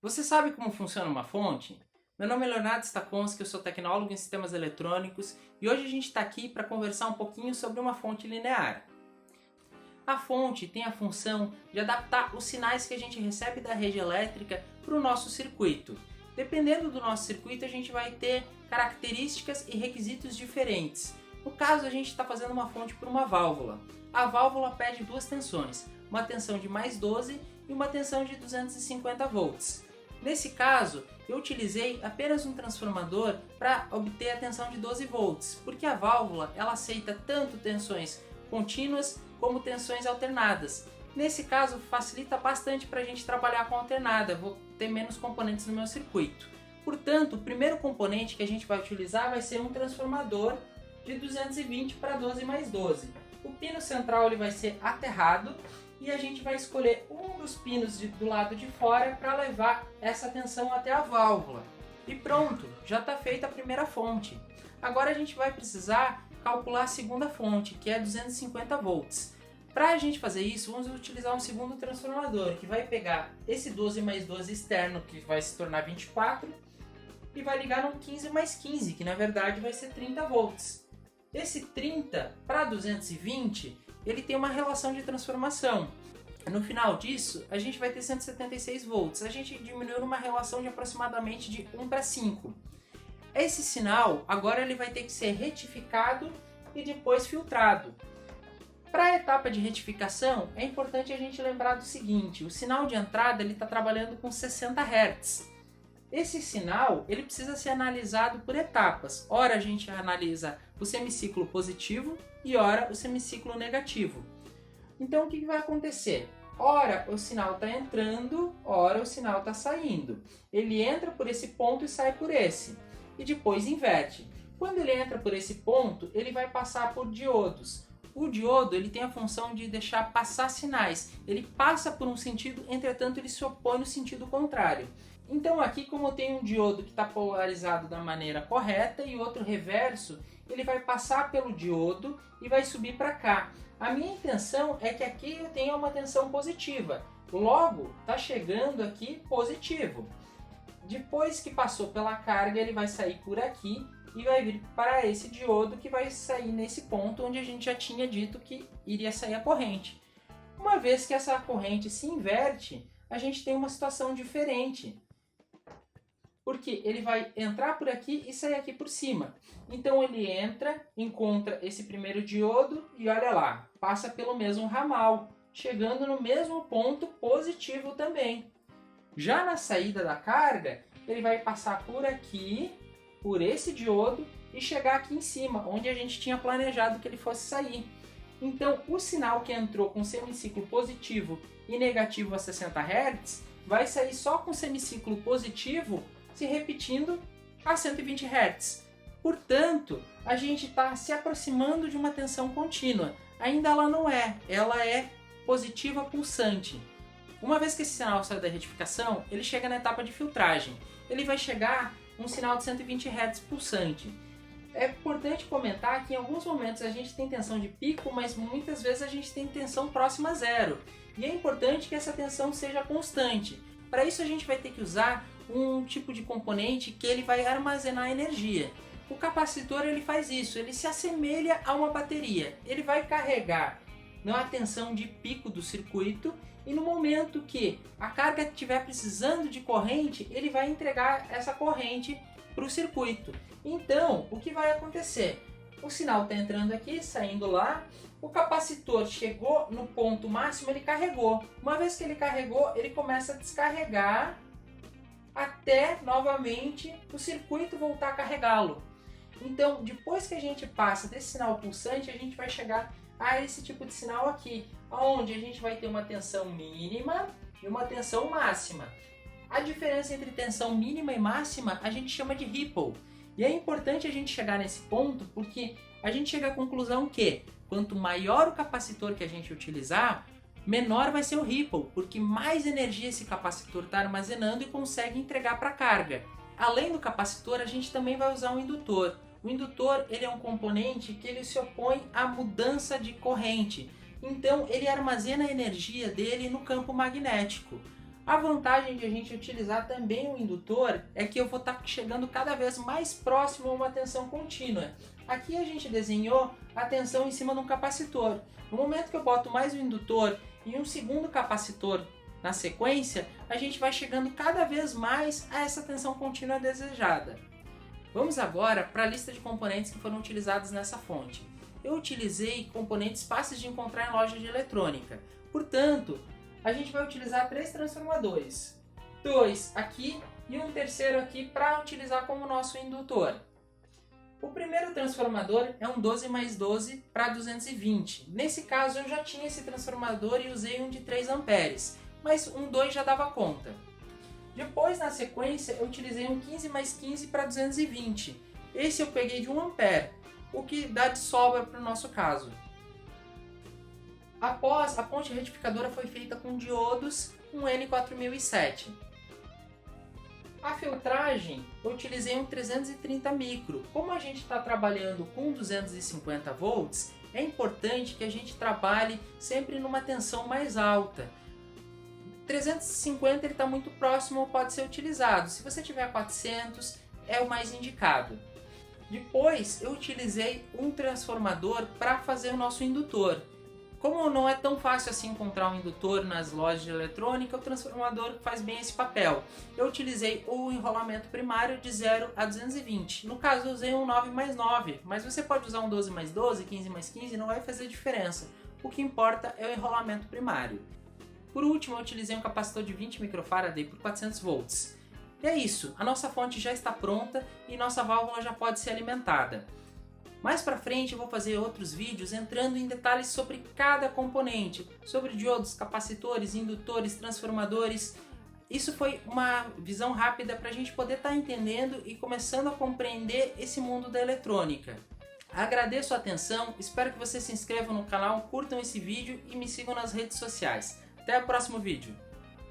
Você sabe como funciona uma fonte? Meu nome é Leonardo Stakonski, eu sou tecnólogo em sistemas eletrônicos e hoje a gente está aqui para conversar um pouquinho sobre uma fonte linear. A fonte tem a função de adaptar os sinais que a gente recebe da rede elétrica para o nosso circuito. Dependendo do nosso circuito, a gente vai ter características e requisitos diferentes. No caso, a gente está fazendo uma fonte por uma válvula. A válvula pede duas tensões, uma tensão de mais 12 e uma tensão de 250 volts. Nesse caso, eu utilizei apenas um transformador para obter a tensão de 12 volts, porque a válvula ela aceita tanto tensões contínuas como tensões alternadas. Nesse caso, facilita bastante para a gente trabalhar com alternada, vou ter menos componentes no meu circuito. Portanto, o primeiro componente que a gente vai utilizar vai ser um transformador de 220 para 12 mais 12. O pino central ele vai ser aterrado e a gente vai escolher um dos pinos do lado de fora para levar essa tensão até a válvula. E pronto, já está feita a primeira fonte. Agora a gente vai precisar calcular a segunda fonte, que é 250 volts. Para a gente fazer isso, vamos utilizar um segundo transformador, que vai pegar esse 12 mais 12 externo, que vai se tornar 24, e vai ligar no 15 mais 15, que na verdade vai ser 30 volts. Esse 30 para 220, ele tem uma relação de transformação. No final disso, a gente vai ter 176 volts. A gente diminuiu numa relação de aproximadamente de 1 para 5. Esse sinal, agora ele vai ter que ser retificado e depois filtrado. Para a etapa de retificação, é importante a gente lembrar do seguinte: o sinal de entrada está trabalhando com 60 Hz. Esse sinal ele precisa ser analisado por etapas. Ora a gente analisa o semiciclo positivo e ora o semiciclo negativo. Então o que vai acontecer? Ora o sinal está entrando, ora o sinal está saindo. Ele entra por esse ponto e sai por esse. E depois inverte. Quando ele entra por esse ponto, ele vai passar por diodos. O diodo ele tem a função de deixar passar sinais. Ele passa por um sentido, entretanto ele se opõe no sentido contrário. Então aqui, como tem um diodo que está polarizado da maneira correta e outro reverso, ele vai passar pelo diodo e vai subir para cá. A minha intenção é que aqui eu tenha uma tensão positiva. Logo, está chegando aqui positivo. Depois que passou pela carga, ele vai sair por aqui e vai vir para esse diodo que vai sair nesse ponto onde a gente já tinha dito que iria sair a corrente. Uma vez que essa corrente se inverte, a gente tem uma situação diferente. Porque ele vai entrar por aqui e sair aqui por cima. Então ele entra, encontra esse primeiro diodo e olha lá, passa pelo mesmo ramal, chegando no mesmo ponto positivo também. Já na saída da carga, ele vai passar por aqui, por esse diodo e chegar aqui em cima, onde a gente tinha planejado que ele fosse sair. Então o sinal que entrou com semiciclo positivo e negativo a 60 Hz vai sair só com semiciclo positivo se repetindo a 120 Hz. Portanto, a gente está se aproximando de uma tensão contínua. Ainda ela não é, ela é positiva pulsante. Uma vez que esse sinal sai da retificação, ele chega na etapa de filtragem. Ele vai chegar um sinal de 120 Hz pulsante. É importante comentar que em alguns momentos a gente tem tensão de pico, mas muitas vezes a gente tem tensão próxima a zero. E é importante que essa tensão seja constante. Para isso a gente vai ter que usar um tipo de componente que ele vai armazenar energia. O capacitor ele faz isso, ele se assemelha a uma bateria. Ele vai carregar na tensão de pico do circuito e no momento que a carga estiver precisando de corrente, ele vai entregar essa corrente para o circuito. Então, o que vai acontecer? O sinal está entrando aqui, saindo lá, o capacitor chegou no ponto máximo, ele carregou. Uma vez que ele carregou, ele começa a descarregar até novamente o circuito voltar a carregá-lo. Então, depois que a gente passa desse sinal pulsante, a gente vai chegar a esse tipo de sinal aqui, onde a gente vai ter uma tensão mínima e uma tensão máxima. A diferença entre tensão mínima e máxima a gente chama de ripple. E é importante a gente chegar nesse ponto porque a gente chega à conclusão que quanto maior o capacitor que a gente utilizar, menor vai ser o ripple, porque mais energia esse capacitor está armazenando e consegue entregar para a carga. Além do capacitor, a gente também vai usar um indutor. O indutor ele é um componente que ele se opõe à mudança de corrente. Então ele armazena a energia dele no campo magnético. A vantagem de a gente utilizar também o indutor é que eu vou estar chegando cada vez mais próximo a uma tensão contínua. Aqui a gente desenhou a tensão em cima de um capacitor. No momento que eu boto mais um indutor e um segundo capacitor na sequência, a gente vai chegando cada vez mais a essa tensão contínua desejada. Vamos agora para a lista de componentes que foram utilizados nessa fonte. Eu utilizei componentes fáceis de encontrar em lojas de eletrônica. Portanto, a gente vai utilizar 3 transformadores. 2 aqui e um terceiro aqui para utilizar como nosso indutor. O primeiro transformador é um 12 mais 12 para 220. Nesse caso eu já tinha esse transformador e usei um de 3 amperes, mas um 2 já dava conta. Depois, na sequência, eu utilizei um 15 mais 15 para 220. Esse eu peguei de 1 ampere, o que dá de sobra para o nosso caso. Após, a ponte retificadora foi feita com diodos, um N4007. A filtragem, eu utilizei um 330 micro. Como a gente está trabalhando com 250 volts, é importante que a gente trabalhe sempre numa tensão mais alta. 350 ele está muito próximo, pode ser utilizado. Se você tiver 400, é o mais indicado. Depois, eu utilizei um transformador para fazer o nosso indutor. Como não é tão fácil assim encontrar um indutor nas lojas de eletrônica, o transformador faz bem esse papel. Eu utilizei o enrolamento primário de 0 a 220. No caso, eu usei um 9 mais 9, mas você pode usar um 12 mais 12, 15 mais 15, não vai fazer diferença. O que importa é o enrolamento primário. Por último, eu utilizei um capacitor de 20 microfarad por 400 volts. E é isso, a nossa fonte já está pronta e nossa válvula já pode ser alimentada. Mais para frente eu vou fazer outros vídeos entrando em detalhes sobre cada componente, sobre diodos, capacitores, indutores, transformadores. Isso foi uma visão rápida para a gente poder estar entendendo e começando a compreender esse mundo da eletrônica. Agradeço a atenção, espero que vocês se inscrevam no canal, curtam esse vídeo e me sigam nas redes sociais. Até o próximo vídeo!